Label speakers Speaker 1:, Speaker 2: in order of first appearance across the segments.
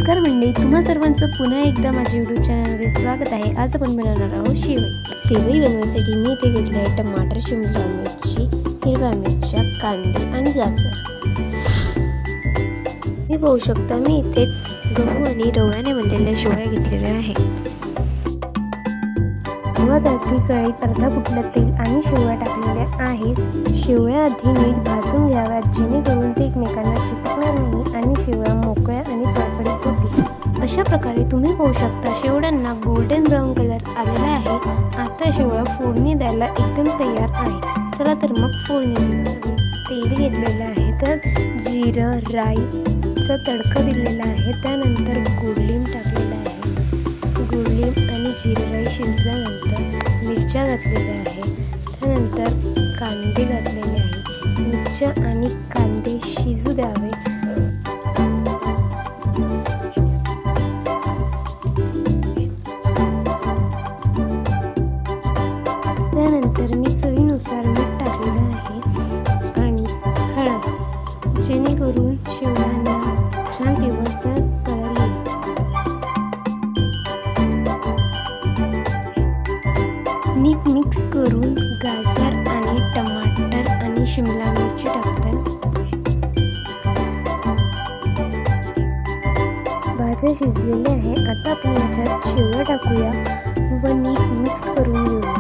Speaker 1: नमस्कार मंडळी, तुम्हा सर्वांचं पुन्हा एकदा माझ्या यूट्यूब चॅनलमध्ये स्वागत आहे। आज आपण बनवणार आहोत शेवई बनवण्यासाठी मी इथे घेतले आहे टमाटर, शिमला मिरची, हिरव्या मिरच्या, कांदे आणि गाजर। मी पाहू शकता मी इथे गहू आणि रव्याने बनलेल्या शेवया घेतलेल्या आहेत। सर्वात आधी कढईत अर्धा फुटलं तेल आणि शेवया टाकलेल्या आहेत। शेवया आधी नीट भाजून घ्याव्यात जेणेकरून ते एकमेकांना चिपकणार नाही आणि शेवया मोकळ्या आणि फडफडीत होतील। अशा प्रकारे तुम्ही पाहू शकता शेवयांना गोल्डन ब्राऊन कलर आलेला आहे। आता शेवया फोडणी द्यायला एकदम तयार आहे। चला तर मग फोडणी देऊया। तेल घेतलेलं आहे, तर जिरं राईचा तडका दिलेला आहे। त्यानंतर गोडलिंब टाकलेला आहे। गोडलिंब आणि जिरं राई शिजल्यानंतर मिरच्या घातलेल्या आहेत। त्यानंतर कांदे घातलेले आहेत। मिरच्या आणि कांदे शिजू द्यावे। त्यानंतर मी चवीनुसार मीठ टाकलेलं आहे आणि हळद, जेणेकरून शेवयांना छान पिवळसर कलर येईल। नीट मिक्स करून गाजर आणि टमाटर आणि शिमला मिरची टाकतात। भाज्या शिजलेल्या आहे। आता आपण याच्यात शेवया टाकूया व नीट मिक्स करून घेऊया।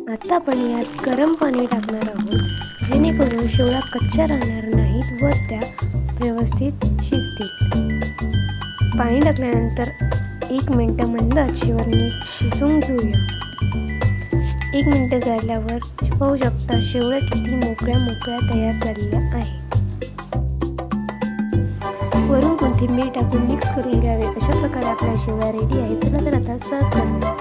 Speaker 1: आता आपण यात गरम पाणी टाकणार आहोत जेणेकरून शेवया कच्च्या राहणार नाहीत व त्या व्यवस्थित शिजतील। पाणी टाकल्यानंतर 1 मिनिट मंद आचेवर नीट शिजवून घेऊया। 1 मिनिट झाल्यावर पाहू शकता शेवया किती मोकळ्या तयार झालेल्या आहेत। वरून कोथिंबीर टाकून मिक्स करून घ्यावे। अशा प्रकारे आपल्या शेवया रेडी आहे। चला तर आता सर्व करूया।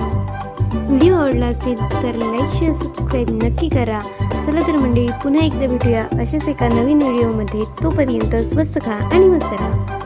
Speaker 1: व्हिडिओ आवडला असेल तर लाईक, शेअर, सबस्क्राईब नक्की करा। चला तर मंडळी, पुन्हा एकदा भेटूया अशाच एका नवीन व्हिडिओमध्ये। तोपर्यंत स्वस्त खा आणि मस्त राहा।